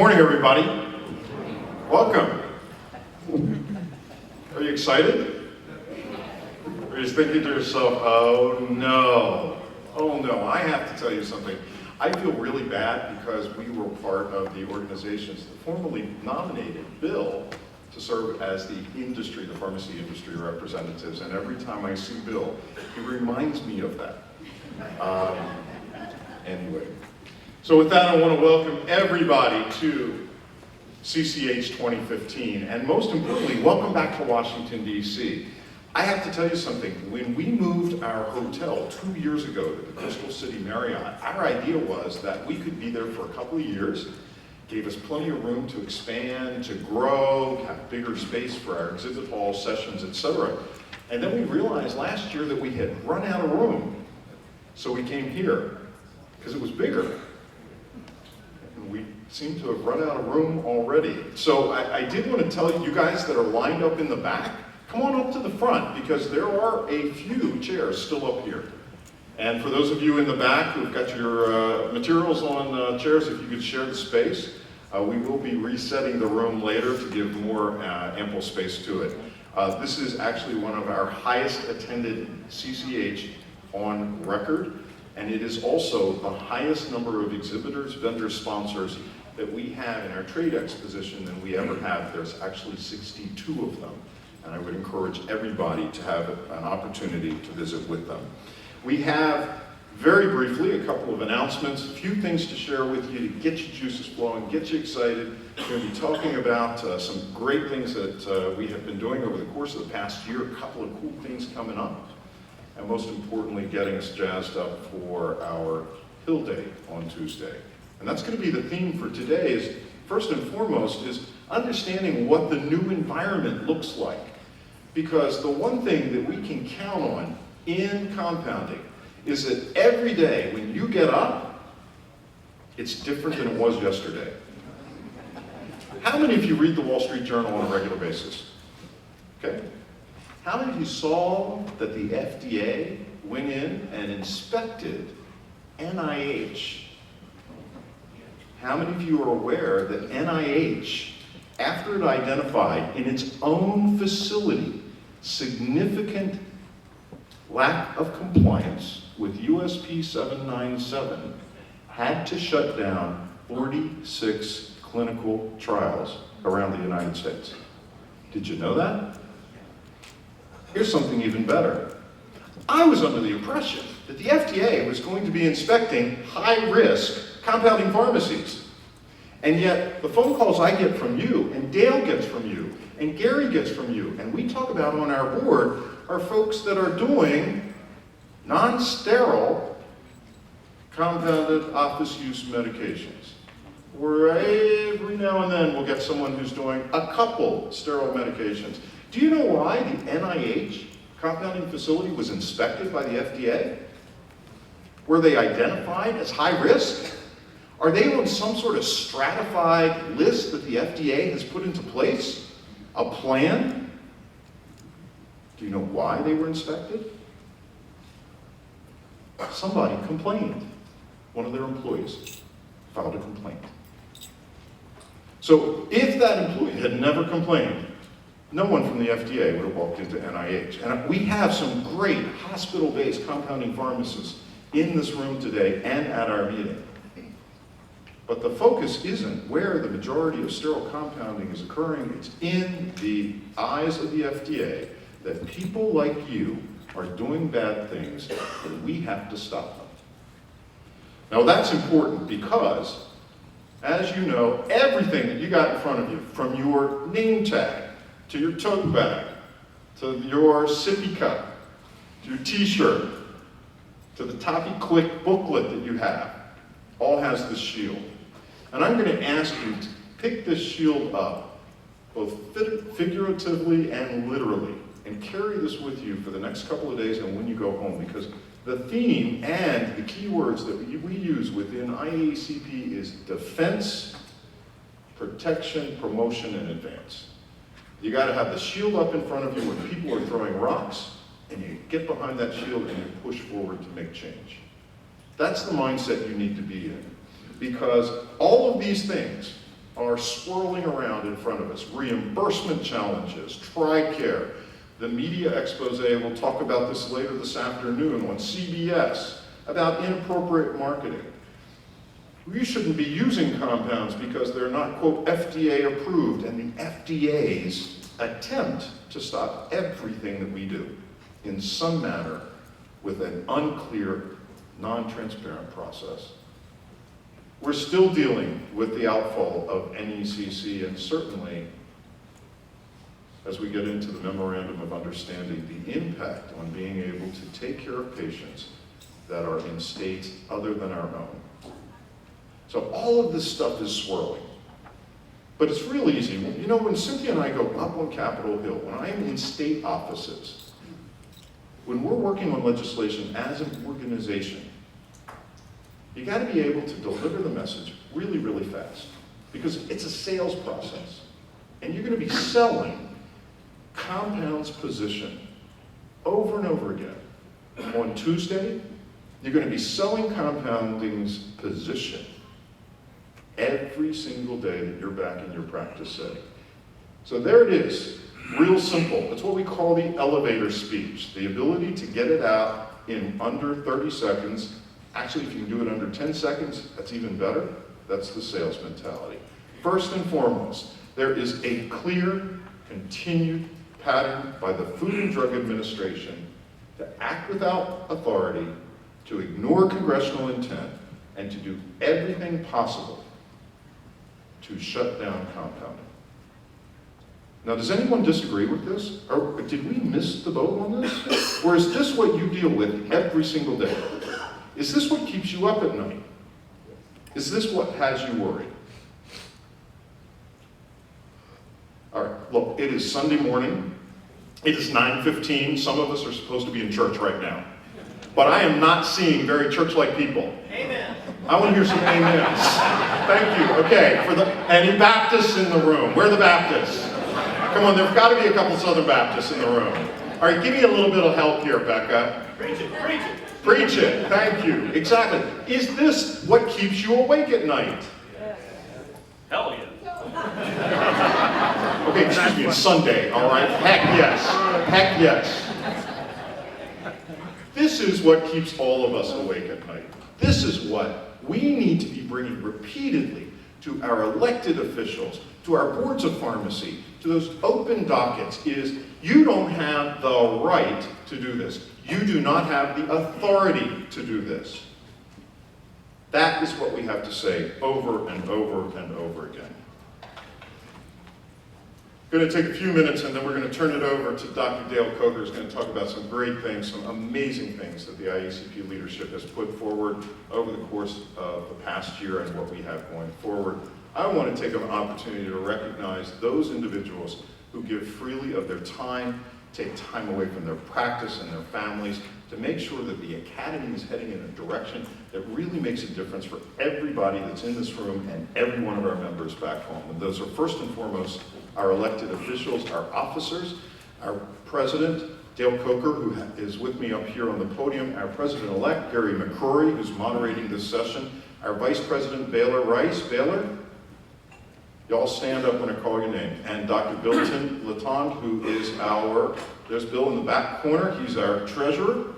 morning, everybody. Welcome. Are you excited? Or are you thinking to yourself, oh no, I have to tell you something. I feel really bad because we were part of the organizations that formally nominated Bill to serve as the pharmacy industry representatives, and every time I see Bill, he reminds me of that. Anyway, so with that, I want to welcome everybody to CCH 2015, and most importantly, welcome back to Washington, D.C. I have to tell you something. When we moved our hotel 2 years ago to the Crystal City Marriott, our idea was that we could be there for a couple of years, gave us plenty of room to expand, to grow, have bigger space for our exhibit hall sessions, etc. And then we realized last year that we had run out of room. So we came here, because it was bigger. And we seem to have run out of room already. So I did want to tell you guys that are lined up in the back, come on up to the front, because there are a few chairs still up here. And for those of you in the back who've got your materials on chairs, if you could share the space, we will be resetting the room later to give more ample space to it. This is actually one of our highest attended CCH on record, and it is also the highest number of exhibitors, vendor sponsors that we have in our trade exposition than we ever have. There's actually 62 of them, and I would encourage everybody to have an opportunity to visit with them. We have, very briefly, a couple of announcements, a few things to share with you to get your juices flowing, get you excited. We're going to be talking about some great things that we have been doing over the course of the past year, a couple of cool things coming up, and most importantly, getting us jazzed up for our Hill Day on Tuesday. And that's going to be the theme for today is, first and foremost, is understanding what the new environment looks like. Because the one thing that we can count on in compounding is that every day when you get up, it's different than it was yesterday. How many of you read the Wall Street Journal on a regular basis? Okay. How many of you saw that the FDA went in and inspected NIH? How many of you are aware that NIH, after it identified in its own facility significant lack of compliance with USP 797, had to shut down 46 clinical trials around the United States? Did you know that? Here's something even better. I was under the impression that the FDA was going to be inspecting high-risk compounding pharmacies. And yet, the phone calls I get from you, and Dale gets from you, and Gary gets from you, and we talk about on our board, are folks that are doing non-sterile compounded office use medications. Where every now and then we'll get someone who's doing a couple sterile medications. Do you know why the NIH compounding facility was inspected by the FDA? Were they identified as high risk? Are they on some sort of stratified list that the FDA has put into place? A plan? Do you know why they were inspected? Somebody complained. One of their employees filed a complaint. So if that employee had never complained, no one from the FDA would have walked into NIH. And we have some great hospital-based compounding pharmacists in this room today and at our meeting. But the focus isn't where the majority of sterile compounding is occurring. It's in the eyes of the FDA that people like you are doing bad things and we have to stop them. Now that's important because, as you know, everything that you got in front of you, from your name tag, to your tote bag, to your sippy cup, to your t-shirt, to the Toppy Click booklet that you have, all has this shield. And I'm going to ask you to pick this shield up, both figuratively and literally, and carry this with you for the next couple of days and when you go home, because the theme and the keywords that we use within IACP is defense, protection, promotion, and advance. You got to have the shield up in front of you when people are throwing rocks, and you get behind that shield and you push forward to make change. That's the mindset you need to be in. Because all of these things are swirling around in front of us. Reimbursement challenges, TRICARE, the media expose, we'll talk about this later this afternoon on CBS, about inappropriate marketing. We shouldn't be using compounds because they're not, quote, FDA approved, and the FDA's attempt to stop everything that we do in some manner with an unclear, non-transparent process. We're still dealing with the outfall of NECC, and certainly, as we get into the Memorandum of Understanding, the impact on being able to take care of patients that are in states other than our own. So all of this stuff is swirling. But it's real easy. You know, when Cynthia and I go up on Capitol Hill, when I'm in state offices, when we're working on legislation as an organization, you got to be able to deliver the message really, really fast, because it's a sales process. And you're going to be selling compounds position over and over again. On Tuesday, you're going to be selling compounding's position every single day that you're back in your practice setting. So there it is, real simple. It's what we call the elevator speech, the ability to get it out in under 30 seconds. Actually, if you can do it under 10 seconds, that's even better. That's the sales mentality. First and foremost, there is a clear, continued pattern by the Food and Drug Administration to act without authority, to ignore congressional intent, and to do everything possible to shut down compounding. Now, does anyone disagree with this? Or did we miss the boat on this? Or is this what you deal with every single day? Is this what keeps you up at night? Is this what has you worried? All right, look, it is Sunday morning. It is 9:15. Some of us are supposed to be in church right now. But I am not seeing very church-like people. Amen. I want to hear some amens. Thank you. Okay, any Baptists in the room? Where are the Baptists? Come on, there've got to be a couple Southern Baptists in the room. All right, give me a little bit of help here, Becca. Preach it, preach it. Preach it, thank you. Exactly. Is this what keeps you awake at night? Hell yeah. Okay, excuse me, it's Sunday, all right? Heck yes. Heck yes. This is what keeps all of us awake at night. This is what we need to be bringing repeatedly to our elected officials, to our boards of pharmacy, to those open dockets, is you don't have the right to do this. You do not have the authority to do this. That is what we have to say over and over and over again. I'm going to take a few minutes and then we're going to turn it over to Dr. Dale Coker, who's going to talk about some great things, some amazing things that the IACP leadership has put forward over the course of the past year and what we have going forward. I want to take an opportunity to recognize those individuals who give freely of their time, take time away from their practice and their families to make sure that the Academy is heading in a direction that really makes a difference for everybody that's in this room and every one of our members back home. And those are first and foremost our elected officials, our officers, our president, Dale Coker, who is with me up here on the podium, our president-elect, Gary McCrory, who's moderating this session, our vice president, Baylor Rice. Baylor, y'all stand up when I call your name. And Dr. Bilton Latond, who is there's Bill in the back corner, he's our treasurer.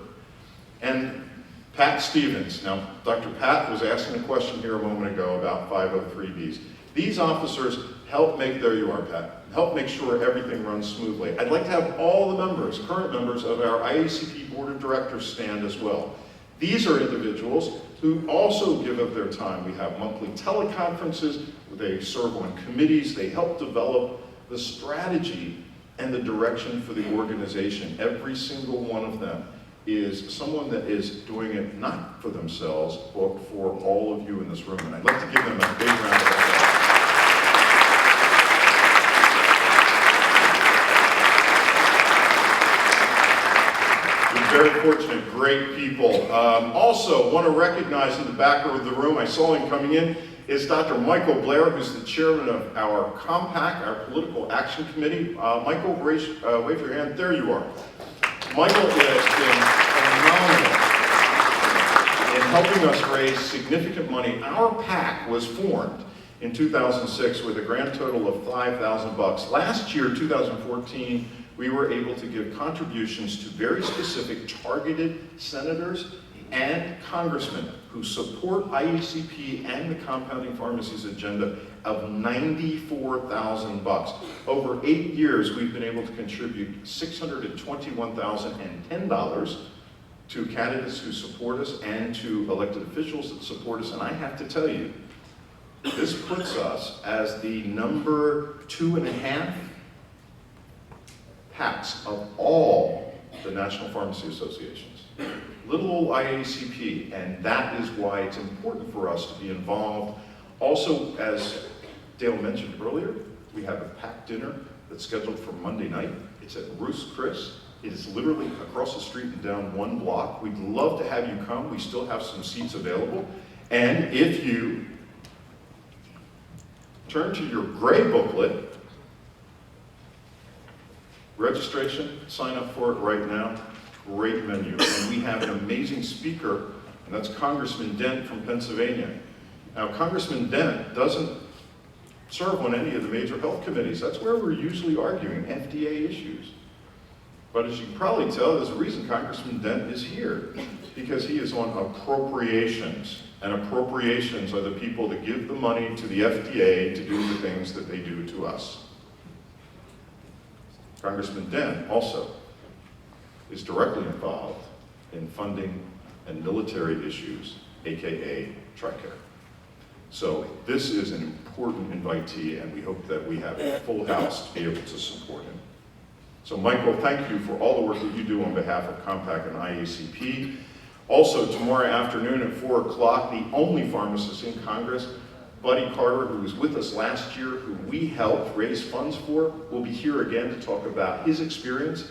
And Pat Stevens. Now, Dr. Pat was asking a question here a moment ago about 503Bs. These officers help there you are, Pat, help make sure everything runs smoothly. I'd like to have all the members, current members of our IACP Board of Directors stand as well. These are individuals who also give of their time. We have monthly teleconferences, they serve on committees, they help develop the strategy and the direction for the organization. Every single one of them is someone that is doing it not for themselves, but for all of you in this room. And I'd like to give them a big round of applause. Very fortunate, great people. Also, want to recognize in the back of the room, I saw him coming in, is Dr. Michael Blair, who's the chairman of our COMPAC, our Political Action Committee. Michael, wave your hand. There you are. Michael has been phenomenal in helping us raise significant money. Our PAC was formed in 2006 with a grand total of $5,000. Last year, 2014, we were able to give contributions to very specific targeted senators and congressmen who support IACP and the compounding pharmacies agenda of $94,000. Over 8 years, we've been able to contribute $621,010 to candidates who support us and to elected officials that support us. And I have to tell you, this puts us as the number 2.5 PACs of all the National Pharmacy Associations. Little old IACP, and that is why it's important for us to be involved. Also, as Dale mentioned earlier, we have a PAC dinner that's scheduled for Monday night. It's at Ruth's Chris. It is literally across the street and down 1 block. We'd love to have you come. We still have some seats available. And if you turn to your gray booklet, registration, sign up for it right now. Great menu. And we have an amazing speaker, and that's Congressman Dent from Pennsylvania. Now, Congressman Dent doesn't serve on any of the major health committees. That's where we're usually arguing FDA issues. But as you can probably tell, there's a reason Congressman Dent is here, because he is on appropriations. And appropriations are the people that give the money to the FDA to do the things that they do to us. Congressman Dent also is directly involved in funding and military issues, AKA TRICARE. So this is an important invitee, and we hope that we have a full house to be able to support him. So Michael, thank you for all the work that you do on behalf of Compact and IACP. Also, tomorrow afternoon at 4 o'clock, the only pharmacist in Congress, Buddy Carter, who was with us last year, who we helped raise funds for, will be here again to talk about his experience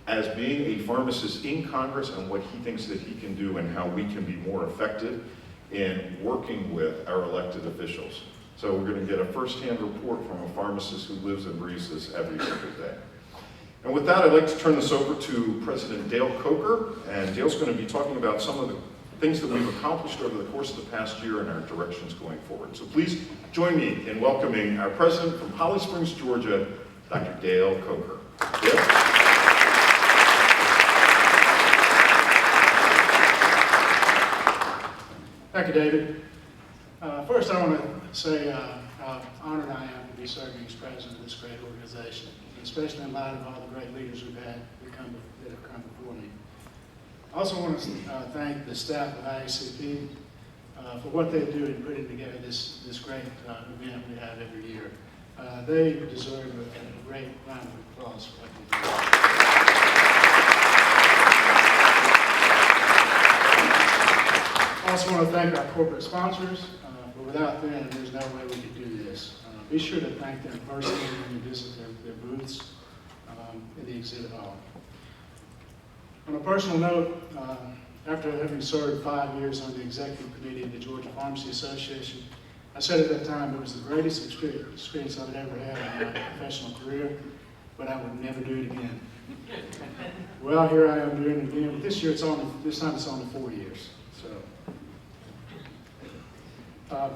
as being a pharmacist in Congress and what he thinks that he can do and how we can be more effective in working with our elected officials. So we're going to get a first-hand report from a pharmacist who lives and breathes this every single day. And with that, I'd like to turn this over to President Dale Coker, and Dale's going to be talking about some of the things that we've accomplished over the course of the past year and our directions going forward. So please join me in welcoming our president from Holly Springs, Georgia, Dr. Dale Coker. Dale? Thank you, David. First, I want to say how honored I am to be serving as president of this great organization, especially in light of all the great leaders that have come before me. I also want to thank the staff of IACP for what they do in putting together this great event we have every year. They deserve a great round of applause for what they do. I also want to thank our corporate sponsors, but without them, there's no way we could do this. Be sure to thank them personally when you visit their booths in the exhibit hall. On a personal note, after having served 5 years on the executive committee of the Georgia Pharmacy Association, I said at that time it was the greatest experience I've ever had in my professional career, but I would never do it again. Well, here I am doing it again, but this time it's on to 4 years. So, I'd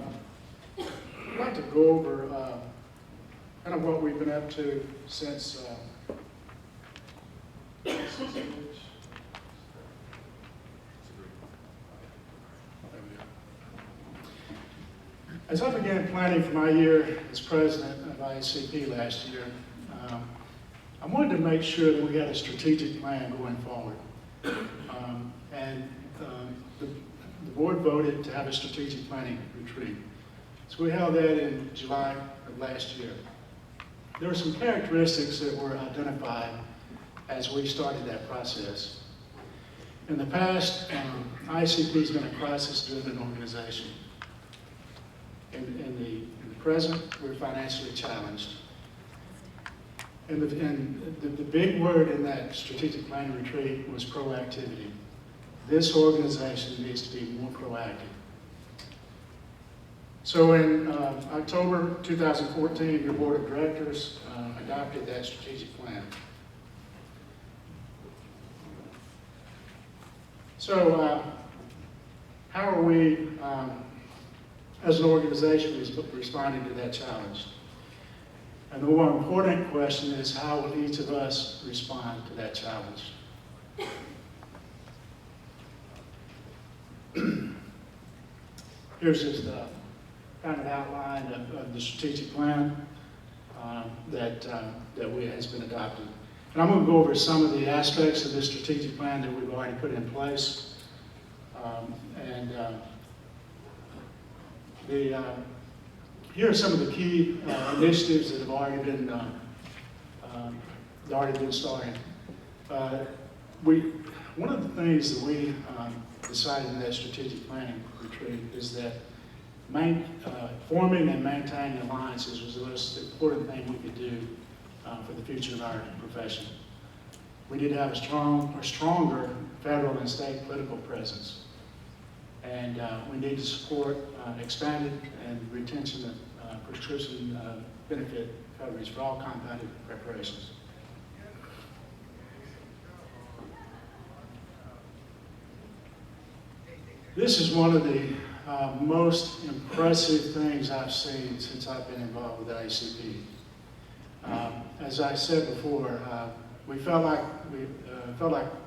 like to go over kind of what we've been up to since as I began planning for my year as president of IACP last year, I wanted to make sure that we had a strategic plan going forward. The board voted to have a strategic planning retreat. So we held that in July of last year. There were some characteristics that were identified as we started that process. In the past, IACP has been a crisis-driven organization. In the present, we're financially challenged. And the big word in that strategic planning retreat was proactivity. This organization needs to be more proactive. So in October 2014, your board of directors adopted that strategic plan. So how are we as an organization is responding to that challenge. And the more important question is, how will each of us respond to that challenge? Here's just kind of outline of the strategic plan that has been adopted. And I'm going to go over some of the aspects of this strategic plan that we've already put in place. Here are some of the key initiatives that have already been started. One of the things that we decided in that strategic planning retreat is that forming and maintaining alliances was the most important thing we could do for the future of our profession. We need to have a stronger federal and state political presence. And we need to support expanded and retention of prescription benefit coverage for all compounded preparations. This is one of the most impressive things I've seen since I've been involved with IACP. As I said before, we felt like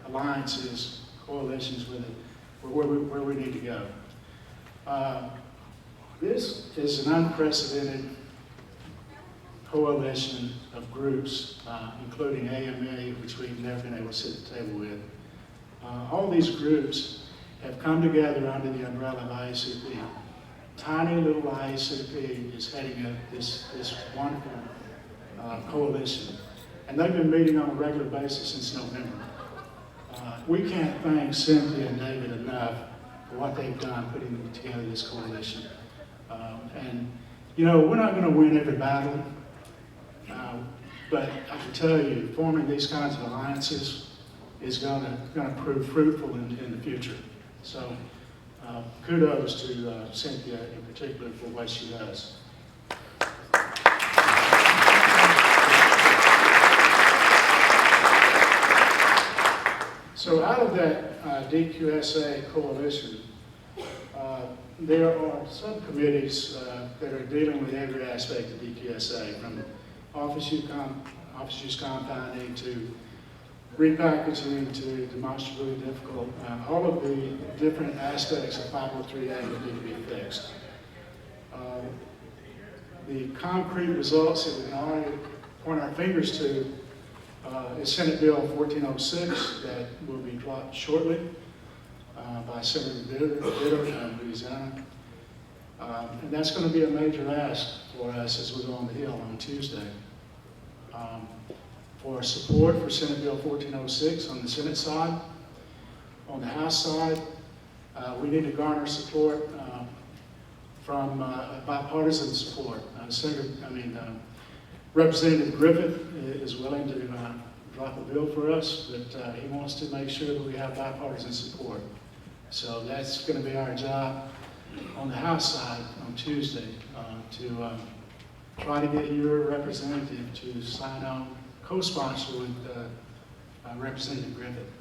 alliances, coalitions were where we need to go. This is an unprecedented coalition of groups, including AMA, which we've never been able to sit at the table with. All these groups have come together under the umbrella of IACP. Tiny little IACP is heading up this wonderful coalition. And they've been meeting on a regular basis since November. We can't thank Cynthia and David enough for what they've done putting together this coalition. And you know, we're not going to win every battle, but I can tell you, forming these kinds of alliances is going to prove fruitful in the future. So kudos to Cynthia in particular for what she does. So out of that DQSA coalition, there are subcommittees that are dealing with every aspect of DQSA, from office use compounding to repackaging to demonstrably difficult, all of the different aspects of 503A that need to be fixed. The concrete results that we can already point our fingers to is Senate Bill 1406 that will be dropped shortly by Senator Bitter from Louisiana. And that's going to be a major ask for us as we go on the Hill on Tuesday. For support for Senate Bill 1406 on the Senate side. On the House side, we need to garner support from bipartisan support. Representative Griffith is willing to drop a bill for us, but he wants to make sure that we have bipartisan support. So that's going to be our job on the House side on Tuesday to try to get your representative to sign on, co-sponsor with Representative Griffith.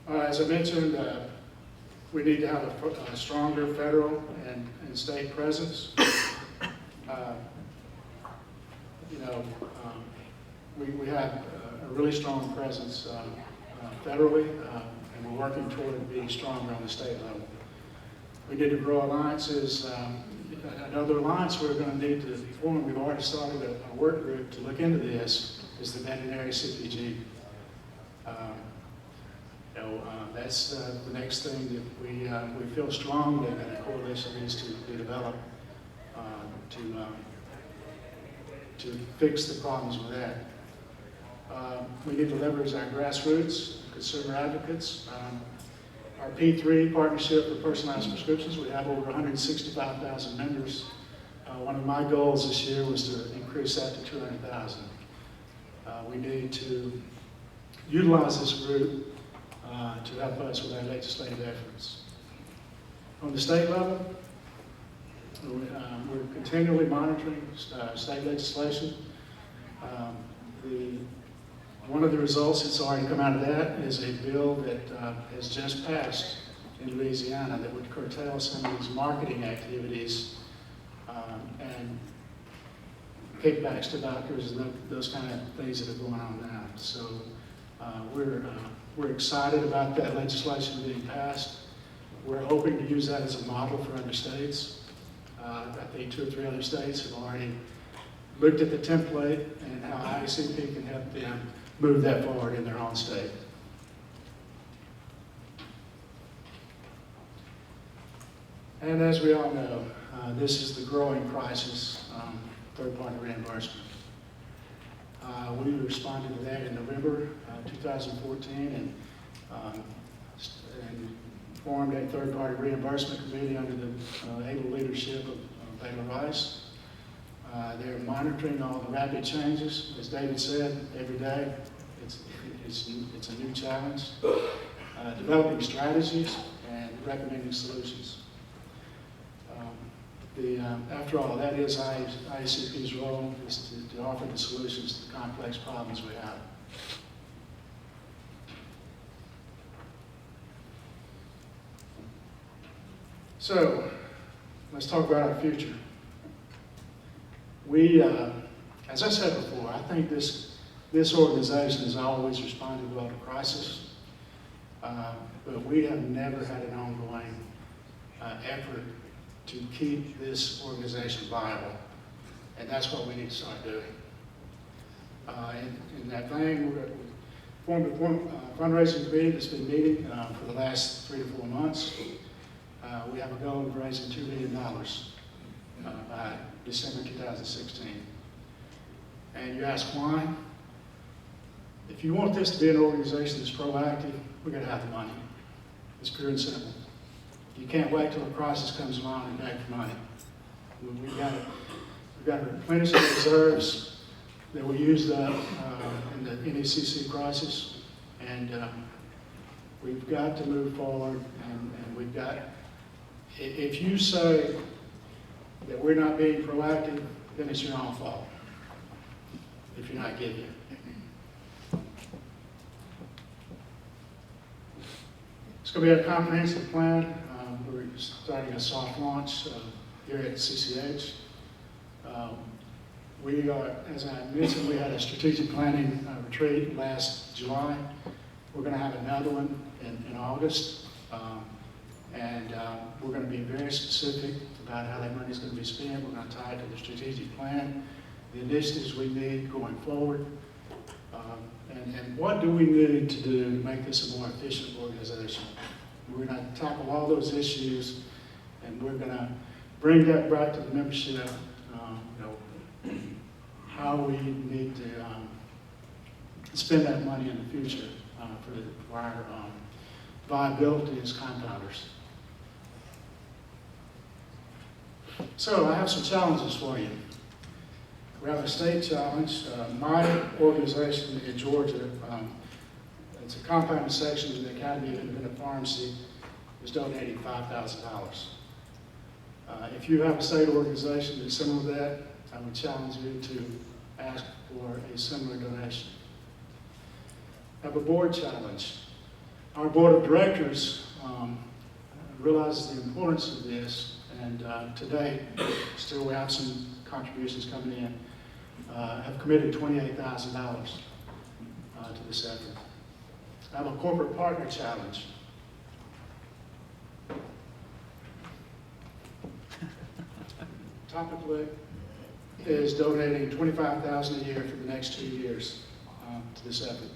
As I mentioned, we need to have a stronger federal and state presence. We have a really strong presence federally, and we're working toward being stronger on the state level. We need to grow alliances. Another alliance we're going to need to form, we've already started a work group to look into this, is the veterinary CPG. That's the next thing that we feel strongly that a coalition needs to be developed to fix the problems with that. We need to leverage our grassroots, consumer advocates. Our P3 partnership for personalized prescriptions, we have over 165,000 members. One of my goals this year was to increase that to 200,000. We need to utilize this group to help us with our legislative efforts. On the state level, we're continually monitoring state legislation. The One of the results that's already come out of that is a bill that has just passed in Louisiana that would curtail some of these marketing activities and kickbacks to doctors and those kind of things that are going on now. So we're excited about that legislation being passed. We're hoping to use that as a model for other states. I think 2 or 3 other states have already looked at the template and how IACP can help them move that forward in their own state. And as we all know, this is the growing crisis, third-party reimbursement. We responded to that in November 2014 and formed a third-party reimbursement committee under the able leadership of Baylor Rice. They're monitoring all the rapid changes. As David said, every day it's a new challenge. Developing strategies and recommending solutions. After all, that is IACP's role, is to offer the solutions to the complex problems we have. So, let's talk about our future. We, as I said before, I think this organization has always responded well to crisis, but we have never had an ongoing effort to keep this organization viable, and that's what we need to start doing. In that vein, we formed a fundraising committee that's been meeting for the last 3 to 4 months. We have a goal of raising $2 million by December 2016. And you ask why? If you want this to be an organization that's proactive, we're going to have the money. It's pure and simple. You can't wait till a crisis comes along and beg for money. We've got to replenish the reserves that were used up in the NECC crisis, and we've got to move forward. And we've got. If you say that we're not being proactive, then it's your own fault. If you're not giving. It's going to be a comprehensive plan. We're starting a soft launch here at CCH. We are, as I mentioned, we had a strategic planning retreat last July. We're going to have another one in August. We're going to be very specific about how that money is going to be spent. We're going to tie it to the strategic plan, the initiatives we need going forward, and what do we need to do to make this a more efficient organization. We're going to tackle all those issues, and we're going to bring that back to the membership, how we need to spend that money in the future for our viability as compounders. So I have some challenges for you. We have a state challenge. My organization in Georgia, it's a compounding section of the Academy of Independent Pharmacy, is donating $5,000. If you have a state organization that's similar to that, I would challenge you to ask for a similar donation. I have a board challenge. Our board of directors realizes the importance of this, and today, still we have some contributions coming in, have committed $28,000 to this effort. I have a corporate partner challenge. Topically is donating $25,000 a year for the next 2 years to this effort.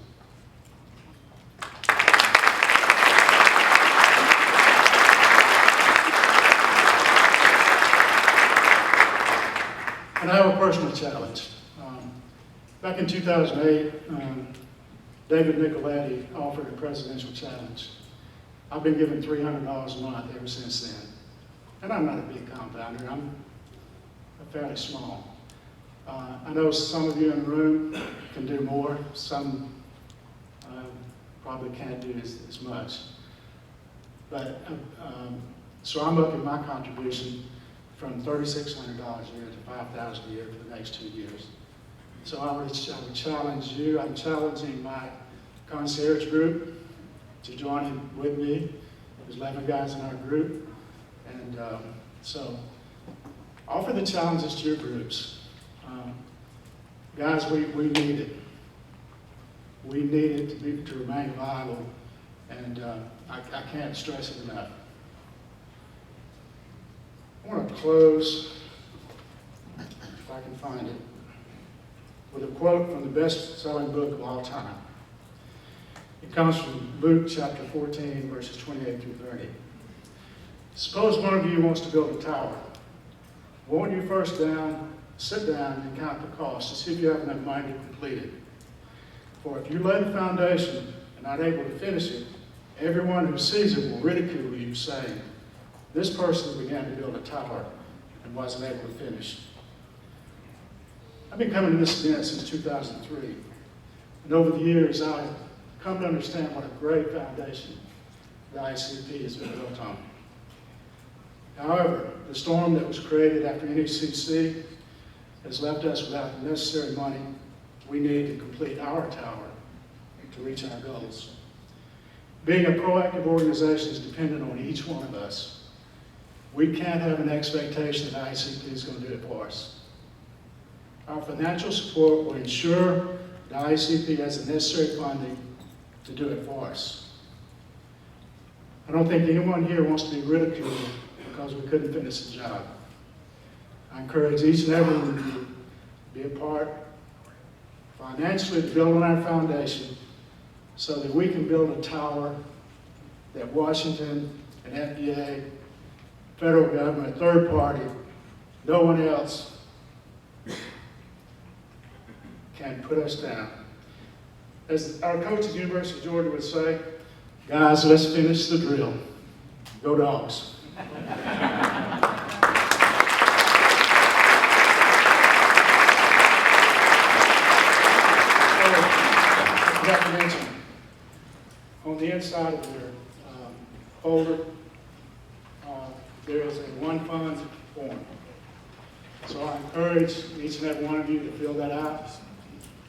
And I have a personal challenge. Back in 2008, David Nicoletti offered a presidential challenge. I've been given $300 a month ever since then. And I'm not a big compounder, I'm fairly small. I know some of you in the room can do more, some probably can't do as much. But, so I'm up in my contribution from $3,600 a year to $5,000 a year for the next 2 years. So I would challenge you, I'm challenging my concierge group to join in with me. There's 11 guys in our group. And so offer the challenges to your groups. Guys, we need it. We need it to remain viable, and I can't stress it enough. I want to close, if I can find it, with a quote from the best-selling book of all time. It comes from Luke chapter 14, verses 28 through 30. Suppose one of you wants to build a tower. Won't you first sit down and count the cost to see if you have enough money to complete it? For if you lay the foundation and not able to finish it, everyone who sees it will ridicule you, saying, this person began to build a tower and wasn't able to finish. I've been coming to this event since 2003. And over the years, I've come to understand what a great foundation the IACP has been built on. However, the storm that was created after NECC has left us without the necessary money we need to complete our tower to reach our goals. Being a proactive organization is dependent on each one of us. We can't have an expectation that IACP is going to do it for us. Our financial support will ensure the IACP has the necessary funding to do it for us. I don't think anyone here wants to be ridiculed because we couldn't finish the job. I encourage each and every one of you to be a part financially to build on our foundation so that we can build a tower that Washington and FDA, federal government, third party, no one else can put us down. As our coach at the University of Georgia would say, guys, let's finish the drill. Go Dogs. I forgot to mention, on the inside of your folder, there is a one fund form. So I encourage each and every one of you to fill that out,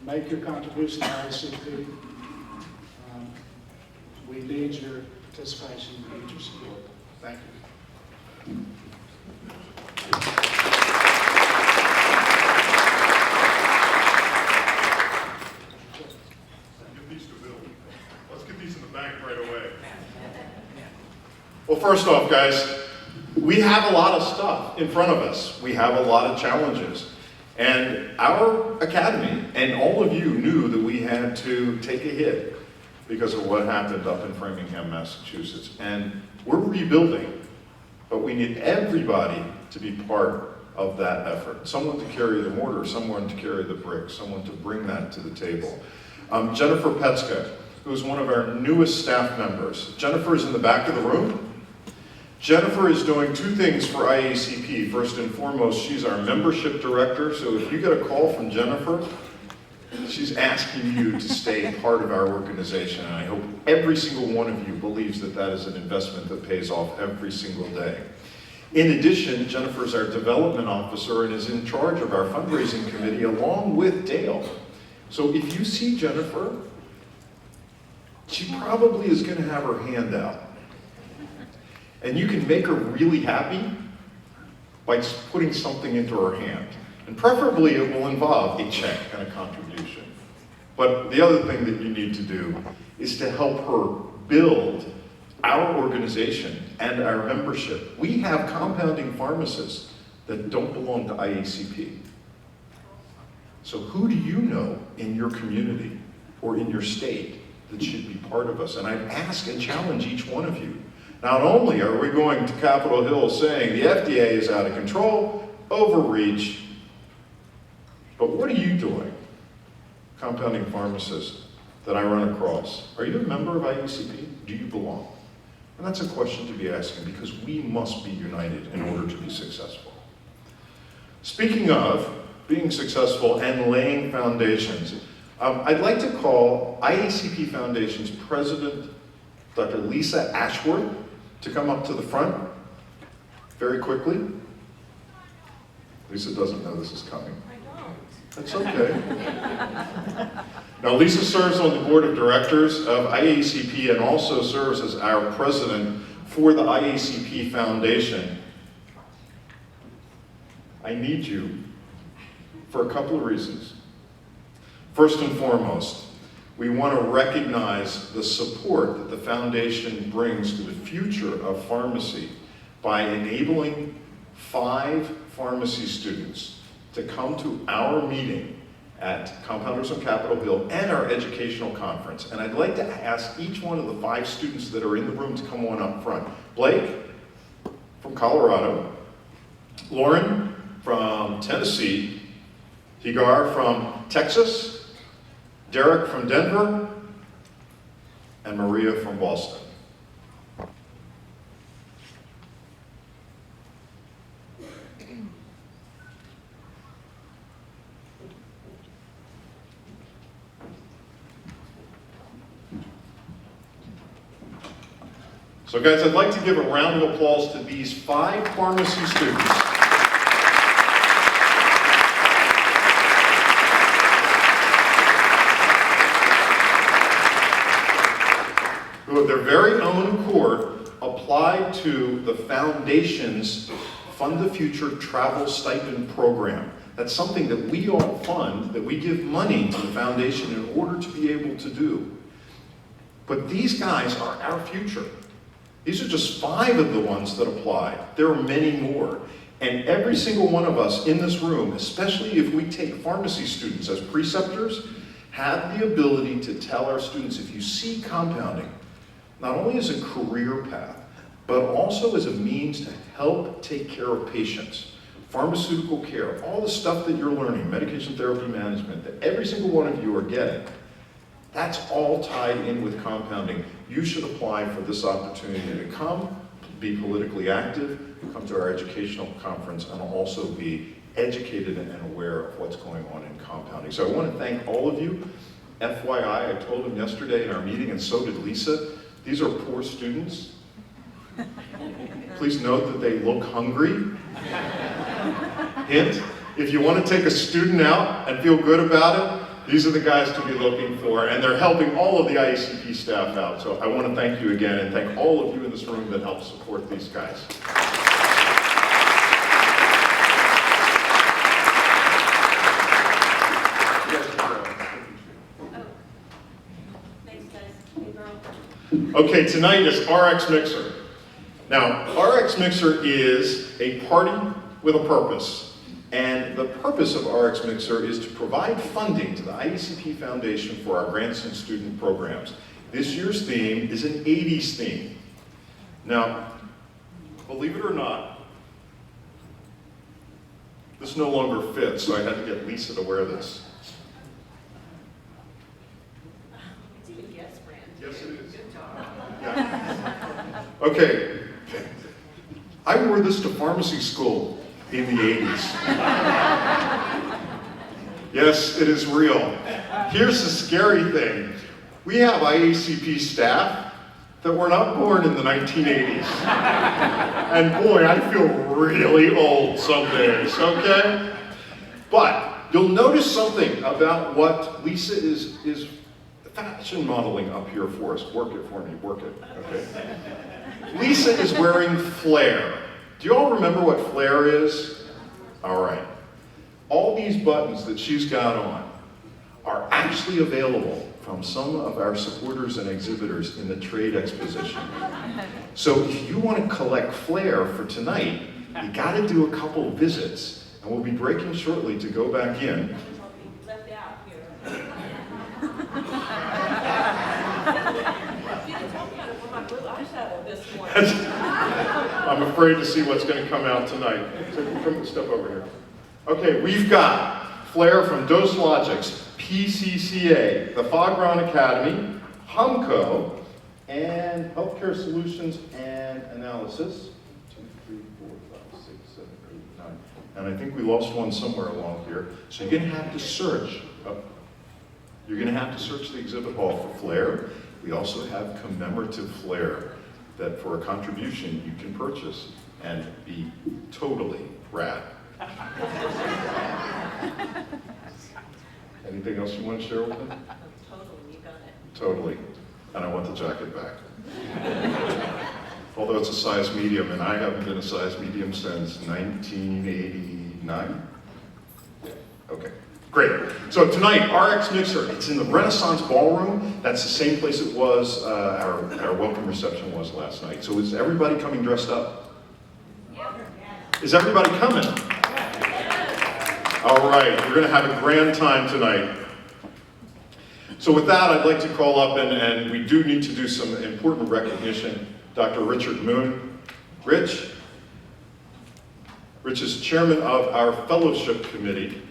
make your contribution to IACP. We need your participation, we need your support. Thank you. Let's get these in the bank right away. Well, first off, guys, we have a lot of stuff in front of us. We have a lot of challenges. And our academy and all of you knew that we had to take a hit because of what happened up in Framingham, Massachusetts. And we're rebuilding, but we need everybody to be part of that effort. Someone to carry the mortar, someone to carry the bricks, someone to bring that to the table. Jennifer Petska, who is one of our newest staff members. Jennifer is in the back of the room. Jennifer is doing two things for IACP. First and foremost, she's our membership director, so if you get a call from Jennifer, she's asking you to stay part of our organization, and I hope every single one of you believes that that is an investment that pays off every single day. In addition, Jennifer is our development officer and is in charge of our fundraising committee along with Dale. So if you see Jennifer, she probably is going to have her hand out. And you can make her really happy by just putting something into her hand. And preferably it will involve a check and a contribution. But the other thing that you need to do is to help her build our organization and our membership. We have compounding pharmacists that don't belong to IACP. So who do you know in your community or in your state that should be part of us? And I'd ask and challenge each one of you. Not only are we going to Capitol Hill saying the FDA is out of control, overreach, but what are you doing, compounding pharmacist that I run across? Are you a member of IACP? Do you belong? And that's a question to be asking because we must be united in order to be successful. Speaking of being successful and laying foundations, I'd like to call IACP Foundation's president, Dr. Lisa Ashworth, to come up to the front very quickly. Lisa doesn't know this is coming. I don't. That's okay. Now, Lisa serves on the board of directors of IACP and also serves as our president for the IACP Foundation. I need you for a couple of reasons. First and foremost, we want to recognize the support that the foundation brings to the future of pharmacy by enabling 5 pharmacy students to come to our meeting at Compounders on Capitol Hill and our educational conference. And I'd like to ask each one of the 5 students that are in the room to come on up front. Blake from Colorado, Lauren from Tennessee, Higar from Texas, Derek from Denver, and Maria from Boston. So guys, I'd like to give a round of applause to these 5 pharmacy students. Who of their very own accord applied to the foundation's Fund the Future travel stipend program. That's something that we all fund, that we give money to the foundation in order to be able to do. But these guys are our future. These are just 5 of the ones that applied. There are many more. And every single one of us in this room, especially if we take pharmacy students as preceptors, have the ability to tell our students, if you see compounding, not only as a career path, but also as a means to help take care of patients, pharmaceutical care, all the stuff that you're learning, medication therapy management, that every single one of you are getting, that's all tied in with compounding. You should apply for this opportunity to come, be politically active, come to our educational conference, and also be educated and aware of what's going on in compounding. So I want to thank all of you. FYI, I told them yesterday in our meeting, and so did Lisa, these are poor students. Please note that they look hungry. Hint, if you want to take a student out and feel good about it, these are the guys to be looking for, and they're helping all of the IACP staff out. So I want to thank you again, and thank all of you in this room that helped support these guys. Okay, tonight is RX Mixer. Now, RX Mixer is a party with a purpose. And the purpose of RX Mixer is to provide funding to the IACP Foundation for our grants and student programs. This year's theme is an 80s theme. Now, believe it or not, this no longer fits, so I had to get Lisa to wear this. It's even Guess brand. Yes, it is. Good job. Yeah. Okay, I wore this to pharmacy school in the 80s. Yes, it is real. Here's the scary thing. We have IACP staff that were not born in the 1980s. And boy, I feel really old some days, okay? But you'll notice something about what Lisa is fashion modeling up here for us. Work it for me, work it, okay? Lisa is wearing flare. Do you all remember what flare is? All right. All these buttons that she's got on are actually available from some of our supporters and exhibitors in the trade exposition. So if you want to collect flare for tonight, you got to do a couple visits, and we'll be breaking shortly to go back in. Left out here. You didn't tell me how to put my blue eyeshadow this morning. I'm afraid to see what's going to come out tonight. So come step over here. Okay, we've got Flair from Dose Logics, PCCA, the Fogron Academy, Humco, and Healthcare Solutions and Analysis. 2, 3, 4, 5, 6, 7, 8, 9. And I think we lost one somewhere along here. So you're going to have to search. You're going to have to search the exhibit hall for Flair. We also have commemorative Flair that for a contribution you can purchase and be totally rad. Anything else you want to share with them? Totally, you got it. Totally. And I want the jacket back. Although it's a size medium, and I haven't been a size medium since 1989. Okay, great. So tonight, RX Mixer, it's in the Renaissance Ballroom. That's the same place it was, our welcome reception was last night. So is everybody coming dressed up? Is everybody coming? All right, we're going to have a grand time tonight. So with that, I'd like to call up, and we do need to do some important recognition, Dr. Richard Moon. Rich is chairman of our fellowship committee,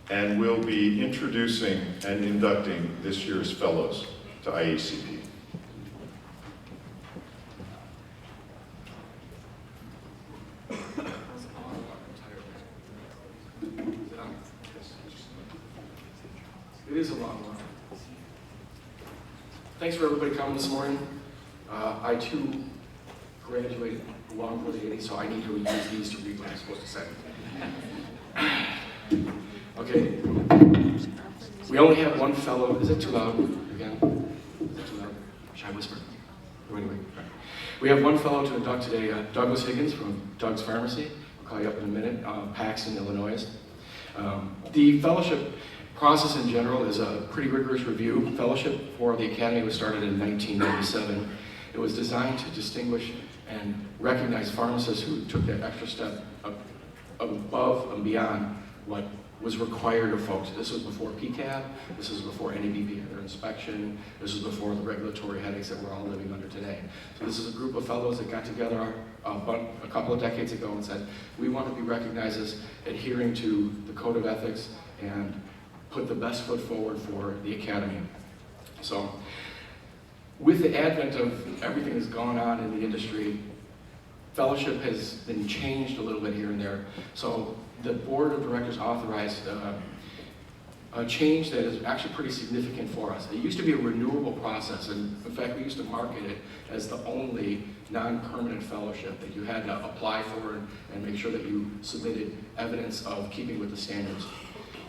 and will be introducing and inducting this year's fellows to IACP. It is a long one. Thanks for everybody coming this morning. I too graduated long before the 80s, so I need to use these to read what I'm supposed to say. Okay. We only have one fellow. Is it too loud again? Is it too loud? Should I whisper? Anyway. We have one fellow to induct today, Douglas Higgins from Doug's Pharmacy. I'll call you up in a minute. Paxton, Illinois. The fellowship process in general is a pretty rigorous review. Fellowship for the Academy was started in 1997. It was designed to distinguish and recognize pharmacists who took that extra step above and beyond what was required of folks. This was before PCAB, this was before NABP had their inspection, this was before the regulatory headaches that we're all living under today. So this is a group of fellows that got together a couple of decades ago and said, we want to be recognized as adhering to the code of ethics and put the best foot forward for the Academy. So, with the advent of everything that's gone on in the industry, fellowship has been changed a little bit here and there. So, the board of directors authorized a change that is actually pretty significant for us. It used to be a renewable process, and in fact, we used to market it as the only non-permanent fellowship that you had to apply for and make sure that you submitted evidence of keeping with the standards.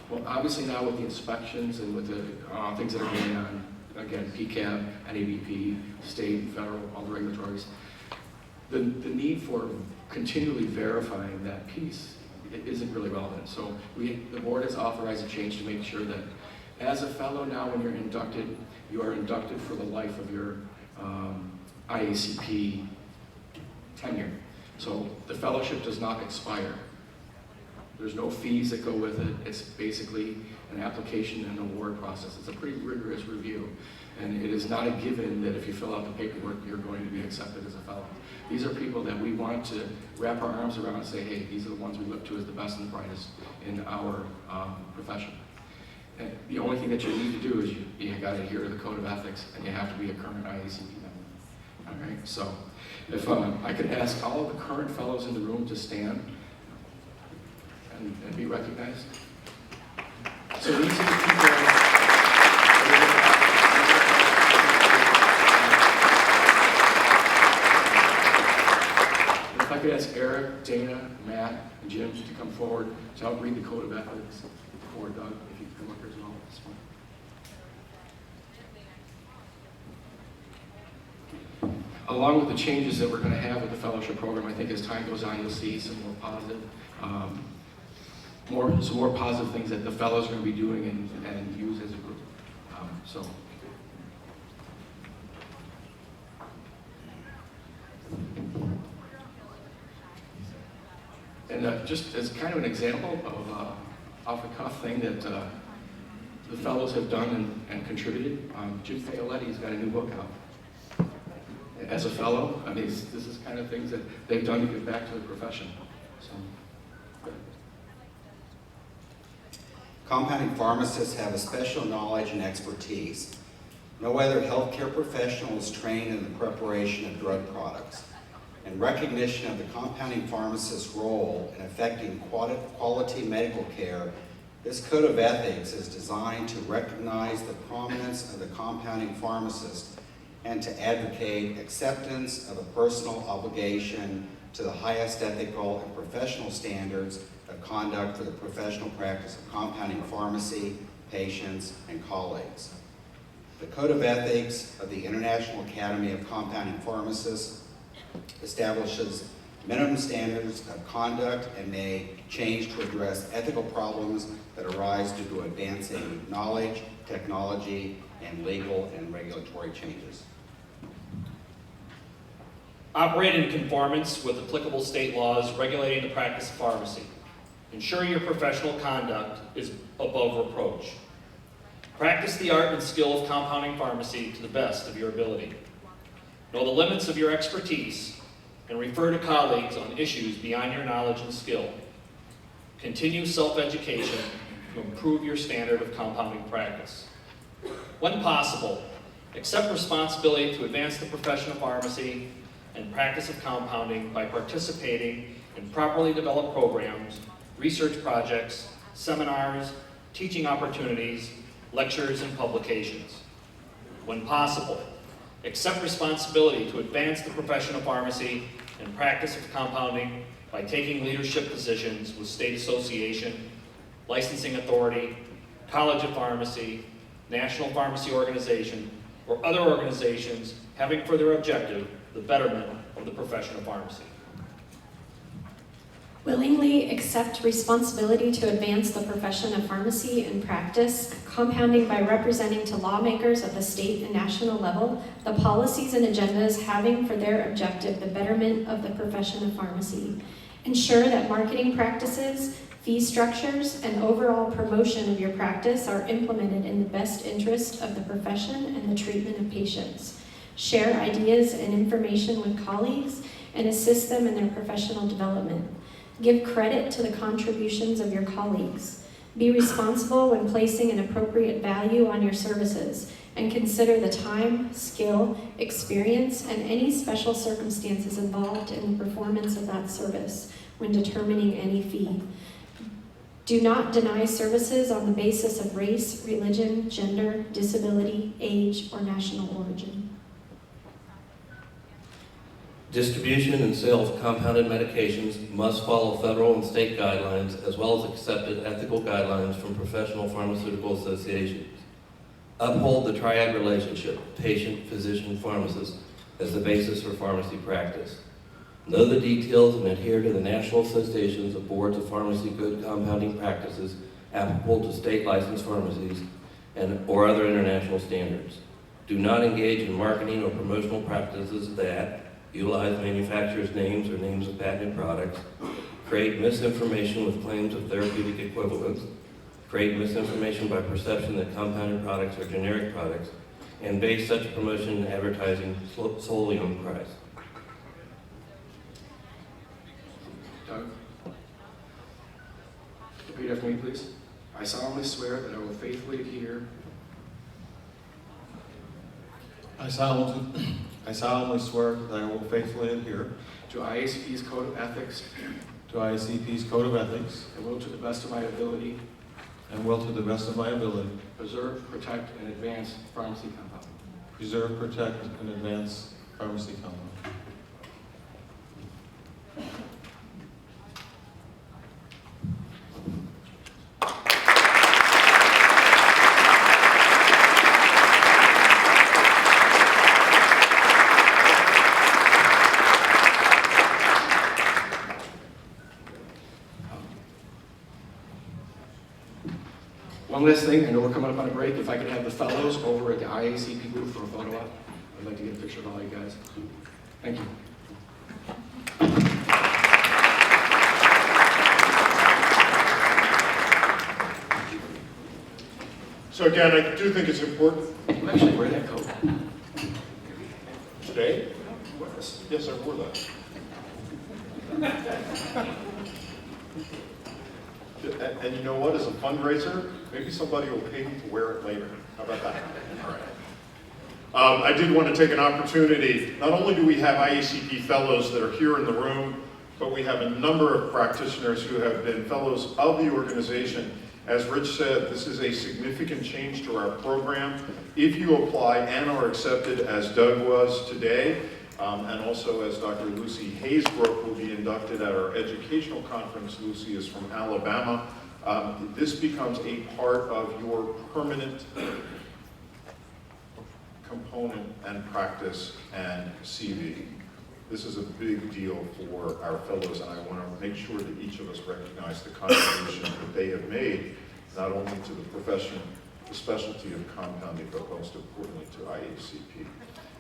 Well, obviously now with the inspections and with the things that are going on, again, PCAB, NABP, state, federal, all the regulatories, the need for continually verifying that piece isn't really relevant. So the board has authorized a change to make sure that as a fellow now when you're inducted, you are inducted for the life of your IACP tenure. So the fellowship does not expire. There's no fees that go with it. It's basically an application and award process. It's a pretty rigorous review. And it is not a given that if you fill out the paperwork, you're going to be accepted as a fellow. These are people that we want to wrap our arms around and say, hey, these are the ones we look to as the best and the brightest in our profession. And the only thing that you need to do is you got to adhere to the code of ethics, and you have to be a current IACP member. All right, so if I could ask all of the current fellows in the room to stand and be recognized. So these are the people. If I could ask Eric, Dana, Matt, and Jim to come forward to help read the code of ethics for Doug, if you could come up here as well at this point. Along with the changes that we're going to have with the fellowship program, I think as time goes on, you'll see some more positive, some more positive things that the fellows are going to be doing and use as a group. And just as kind of an example of off-the-cuff thing that the fellows have done and contributed, Jim Fioletti's got a new book out. As a fellow, I mean, this is kind of things that they've done to give back to the profession. So. Compounding pharmacists have a special knowledge and expertise. No other healthcare professional is trained in the preparation of drug products. In recognition of the compounding pharmacist's role in affecting quality medical care, this code of ethics is designed to recognize the prominence of the compounding pharmacist and to advocate acceptance of a personal obligation to the highest ethical and professional standards of conduct for the professional practice of compounding pharmacy, patients, and colleagues. The Code of Ethics of the International Academy of Compounding Pharmacists establishes minimum standards of conduct and may change to address ethical problems that arise due to advancing knowledge, technology, and legal and regulatory changes. Operate in conformance with applicable state laws regulating the practice of pharmacy. Ensure your professional conduct is above reproach. Practice the art and skill of compounding pharmacy to the best of your ability. Know the limits of your expertise and refer to colleagues on issues beyond your knowledge and skill. Continue self-education to improve your standard of compounding practice. When possible, accept responsibility to advance the profession of pharmacy and practice of compounding by participating in properly developed programs, research projects, seminars, teaching opportunities, lectures, and publications. When possible, accept responsibility to advance the profession of pharmacy and practice of compounding by taking leadership positions with state association, licensing authority, college of pharmacy, national pharmacy organization, or other organizations having for their objective the betterment of the profession of pharmacy. Willingly accept responsibility to advance the profession of pharmacy and practice, compounding by representing to lawmakers at the state and national level the policies and agendas having for their objective the betterment of the profession of pharmacy. Ensure that marketing practices, fee structures, and overall promotion of your practice are implemented in the best interest of the profession and the treatment of patients. Share ideas and information with colleagues and assist them in their professional development. Give credit to the contributions of your colleagues. Be responsible when placing an appropriate value on your services, and consider the time, skill, experience, and any special circumstances involved in the performance of that service when determining any fee. Do not deny services on the basis of race, religion, gender, disability, age, or national origin. Distribution and sale of compounded medications must follow federal and state guidelines as well as accepted ethical guidelines from professional pharmaceutical associations. Uphold the triad relationship, patient, physician, pharmacist, as the basis for pharmacy practice. Know the details and adhere to the national associations of boards of pharmacy good compounding practices applicable to state licensed pharmacies or other international standards. Do not engage in marketing or promotional practices that utilize manufacturers' names or names of patented products, create misinformation with claims of therapeutic equivalence, create misinformation by perception that compounded products are generic products, and base such promotion and advertising solely on price. Doug? Repeat after me, please. I solemnly swear that I will faithfully adhere I solemnly swear that I will faithfully adhere to IACP's Code of Ethics to IACP's Code of Ethics and will, to the best of my ability, and will, to the best of my ability, preserve, protect, and advance pharmacy compounding. preserve, protect, and advance pharmacy compounding. One last thing, I know we're coming up on a break. If I could have the fellows over at the IACP booth for a photo op, I'd like to get a picture of all you guys. Thank you. So again, I do think it's important Can you actually wear that coat? today. Wear this. Yes, I wore that. And you know what, as a fundraiser, maybe somebody will pay me to wear it later. How about that? All right. I did want to take an opportunity, not only do we have IACP fellows that are here in the room, but we have a number of practitioners who have been fellows of the organization. As Rich said, this is a significant change to our program. If you apply and are accepted as Doug was today, and also as Dr. Lucy Haysbrook will be inducted at our educational conference. Lucy is from Alabama. This becomes a part of your permanent component and practice and CV. This is a big deal for our fellows, and I want to make sure that each of us recognize the contribution that they have made, not only to the profession, the specialty of compounding, but most importantly to IACP.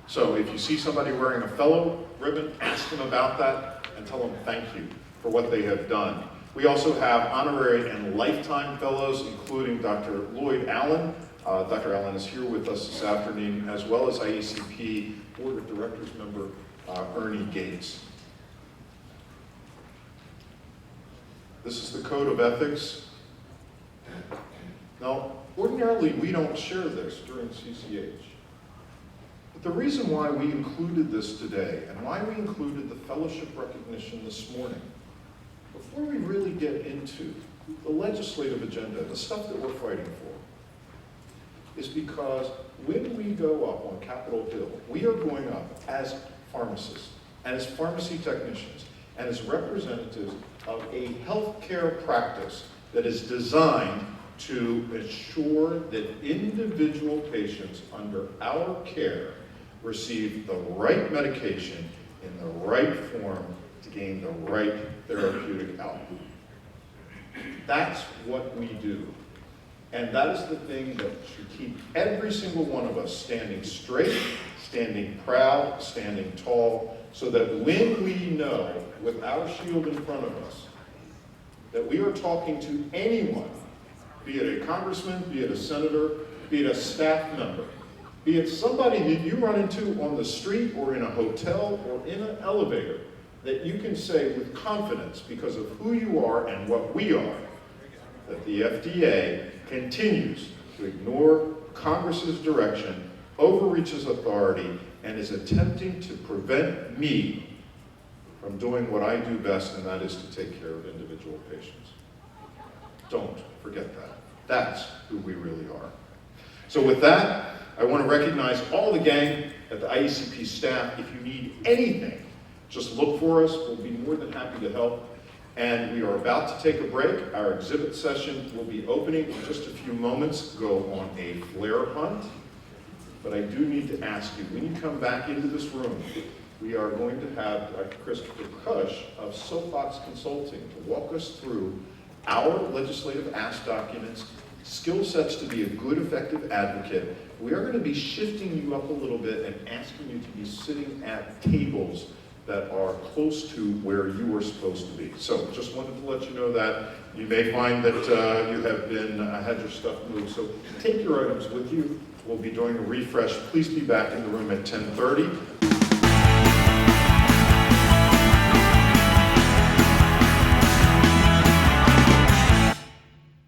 So if you see somebody wearing a fellow ribbon, ask them about that and tell them thank you for what they have done. We also have honorary and lifetime fellows, including Dr. Lloyd Allen. Dr. Allen is here with us this afternoon, as well as IACP Board of Directors member Ernie Gates. This is the Code of Ethics. Now, ordinarily we don't share this during CCH. But the reason why we included this today, and why we included the fellowship recognition this morning, before we really get into the legislative agenda, the stuff that we're fighting for, is because when we go up on Capitol Hill, we are going up as pharmacists, and as pharmacy technicians, and as representatives of a healthcare practice that is designed to ensure that individual patients under our care receive the right medication in the right form to gain the right therapeutic outcome. That's what we do. And that is the thing that should keep every single one of us standing straight, standing proud, standing tall, so that when we know, with our shield in front of us, that we are talking to anyone, be it a congressman, be it a senator, be it a staff member, be it somebody that you run into on the street or in a hotel or in an elevator, that you can say with confidence, because of who you are and what we are, that the FDA continues to ignore Congress's direction, overreaches authority, and is attempting to prevent me from doing what I do best, and that is to take care of individual patients. Don't forget that. That's who we really are. So with that, I want to recognize all the gang at the IACP staff. If you need anything, just look for us. We'll be more than happy to help. And we are about to take a break. Our exhibit session will be opening in just a few moments. Go on a flare hunt. But I do need to ask you, when you come back into this room, we are going to have Dr. Christopher Cush of Soapbox Consulting to walk us through our legislative ask documents, skill sets to be a good, effective advocate. We are going to be shifting you up a little bit and asking you to be sitting at tables that are close to where you are supposed to be. So just wanted to let you know that. You may find that you have been, had your stuff moved. So take your items with you. We'll be doing a refresh. Please be back in the room at 10:30.